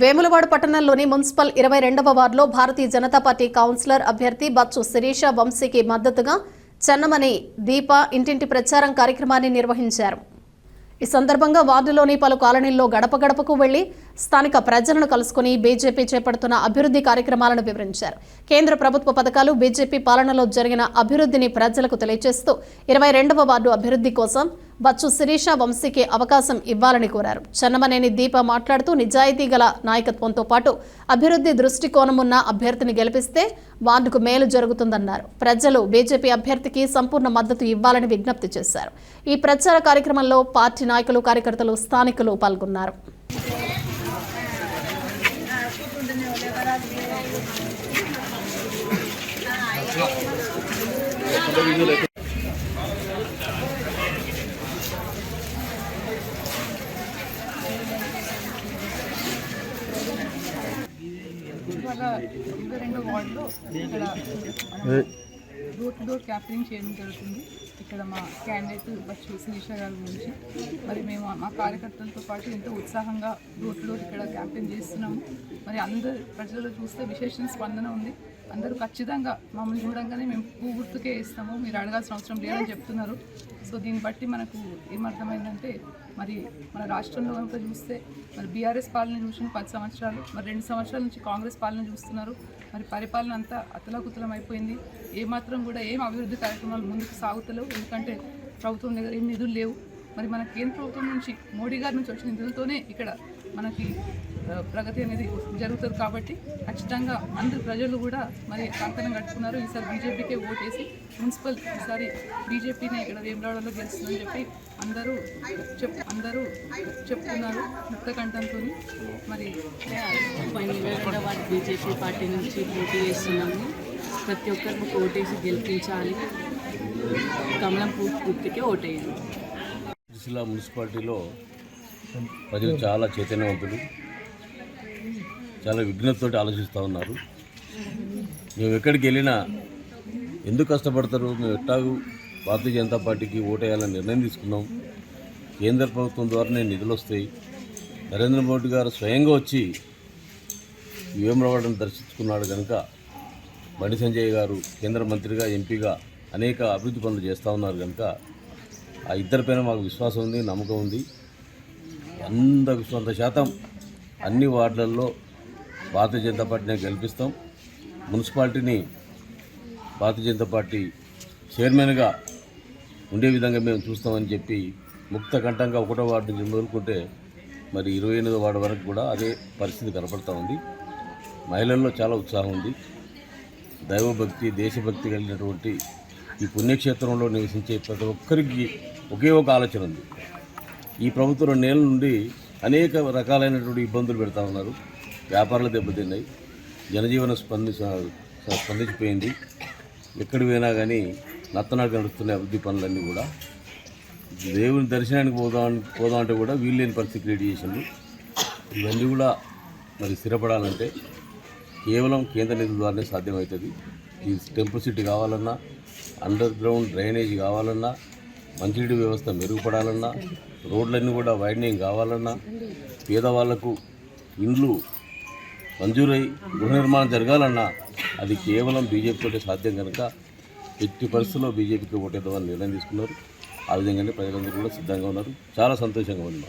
వేములవాడ పట్టణంలోని మున్సిపల్ 22వ వార్డులో Bharatiya Janata party councillor అభ్యర్థి బచ్చు శిరీష వంశీకి మద్దతుగా చెన్నమని దీప ఇంటింటి ప్రచారం కార్యక్రమాన్ని నిర్వహించారు. ఈ సందర్భంగా వార్డులోని పలు కాలనీల్లో గడప గడపకు వెళ్లి స్థానిక ప్రజలను కలుసుకుని బీజేపీ చేపడుతున్న అభివృద్ధి కార్యక్రమాలను వివరించారు. కేంద్ర ప్రభుత్వ పథకాలు, బీజేపీ పాలనలో జరిగిన అభివృద్ధిని ప్రజలకు తెలియజేస్తూ 22వ వార్డు అభివృద్ధి కోసం బచ్చు శిరీష వంశీకి అవకాశం ఇవ్వాలని కోరారు. చెన్నమనేని దీప మాట్లాడుతూ నిజాయితీ గల నాయకత్వంతో పాటు అభివృద్ధి దృష్టికోణమున్న అభ్యర్థిని గెలిపిస్తే వార్డుకు మేలు జరుగుతుందన్నారు. ప్రజలు బీజేపీ అభ్యర్థికి సంపూర్ణ మద్దతు ఇవ్వాలని విజ్ఞప్తి చేశారు. ఈ ప్రచార కార్యక్రమంలో పార్టీ నాయకులు, కార్యకర్తలు, స్థానికులు పాల్గొన్నారు. ఇవాళ 22 వార్డులో ఇక్కడ డోర్ టు డోర్ క్యాంపెయినింగ్ చేయడం జరుగుతుంది. ఇక్కడ మా క్యాండిడేట్ బచ్చు శిరీష గారి గురించి మరి మేము మా కార్యకర్తలతో పాటు ఎంతో ఉత్సాహంగా డోర్ టు డోర్ ఇక్కడ క్యాంపెయిన్ చేస్తున్నాము. మరి అందరు ప్రజలు చూస్తే విశేష స్పందన ఉంది. అందరూ ఖచ్చితంగా మమ్మల్ని చూడంగానే మేము పువ్వు గుర్తుకే ఇస్తాము, మీరు అడగాల్సిన అవసరం లేదని చెప్తున్నారు. సో దీన్ని బట్టి మనకు ఏమర్థమైందంటే మరి మన రాష్ట్రంలో కనుక చూస్తే మరి బీఆర్ఎస్ పాలన చూసిన 10 సంవత్సరాలు, మరి 2 సంవత్సరాల నుంచి కాంగ్రెస్ పాలన చూస్తున్నారు. మరి పరిపాలన అంతా అతలాకుతలం అయిపోయింది. ఏమాత్రం కూడా ఏం అభివృద్ధి కార్యక్రమాలు ముందుకు సాగుతలేవు. ఎందుకంటే ప్రభుత్వం దగ్గర ఏం నిధులు లేవు. మరి మన కేంద్ర ప్రభుత్వం నుంచి మోడీ గారి నుంచి వచ్చిన నిధులతోనే ఇక్కడ మనకి ప్రగతి అనేది జరుగుతుంది. కాబట్టి ఖచ్చితంగా అందరు ప్రజలు కూడా మరి కంకణం కట్టుకున్నారు. ఈసారి బీజేపీకే ఓటేసి మున్సిపల్ ఈసారి బీజేపీని ఇక్కడ వేములవాడలో గెలుస్తుందని చెప్పి అందరూ చెప్తున్నారు ముక్త కంఠంతో. మరి 22వ వార్డు బీజేపీ పార్టీ నుంచి పోటీ చేస్తున్నాము. ప్రతి ఒక్కరికి ఓటేసి గెలిపించాలి. కమలం పూర్తికే ఓటేయాలి. జిల్లా మున్సిపాలిటీలో ప్రజలు చాలా చైతన్యవంతులు, చాలా విఘ్నతతో ఆలోచిస్తూ ఉన్నారు. మేము ఎక్కడికి వెళ్ళినా ఎందుకు కష్టపడతారు, మేము ఎట్టాగు భారతీయ జనతా పార్టీకి ఓటేయాలని నిర్ణయం తీసుకున్నాం. కేంద్ర ప్రభుత్వం ద్వారానే నిధులు వస్తాయి. నరేంద్ర మోడీ గారు స్వయంగా వచ్చి వేములవాడను దర్శించుకున్నాడు కనుక బండి సంజయ్ గారు కేంద్ర మంత్రిగా, ఎంపీగా అనేక అభివృద్ధి పనులు చేస్తూ ఉన్నారు కనుక ఆ ఇద్దరిపైన మాకు విశ్వాసం ఉంది, నమ్మకం ఉంది. 100% అన్ని వార్డులలో భారతీయ జనతా పార్టీని గెలిపిస్తాం. మున్సిపాలిటీని భారతీయ జనతా పార్టీ చైర్మన్గా ఉండే విధంగా మేము చూస్తామని చెప్పి ముక్త కంఠంగా 1వ వార్డు నుంచి మొదలుకుంటే మరి 28వ వార్డు వరకు కూడా అదే పరిస్థితి కనపడుతూ ఉంది. మహిళల్లో చాలా ఉత్సాహం ఉంది. దైవభక్తి, దేశభక్తి కలిగినటువంటి ఈ పుణ్యక్షేత్రంలో నివసించే ప్రతి ఒక్కరికి ఒకే ఒక ఆలోచన ఉంది. ఈ ప్రభుత్వం 2 నెలల నుండి అనేక రకాలైనటువంటి ఇబ్బందులు పెడతా ఉన్నారు. వ్యాపారాలు దెబ్బతిన్నాయి, జనజీవనం స్పందించిపోయింది. ఎక్కడికి పోయినా కానీ నత్తనాడు నడుస్తున్న అభివృద్ధి పనులన్నీ కూడా దేవుని దర్శనానికి పోదాం అంటే కూడా వీల్లేని పరిస్థితి క్రియేట్ చేసింది. ఇవన్నీ కూడా మరి స్థిరపడాలంటే కేవలం కేంద్ర నిధుల ద్వారానే సాధ్యమవుతుంది. ఈ టెంపుల్ సిటీ కావాలన్నా, అండర్ గ్రౌండ్ డ్రైనేజ్ కావాలన్నా, మంచినీటి వ్యవస్థ మెరుగుపడాలన్నా, రోడ్లన్నీ కూడా వైడనింగ్ కావాలన్నా, పేదవాళ్లకు ఇండ్లు మంజూరై గృహ నిర్మాణం జరగాలన్నా అది కేవలం బీజేపీతో సాధ్యం కనుక ఎట్టి పరిస్థితుల్లో బీజేపీకి ఓటేద్దామని నిర్ణయం తీసుకున్నారు. ఆ విధంగానే ప్రజలందరూ కూడా సిద్ధంగా ఉన్నారు. చాలా సంతోషంగా ఉంది.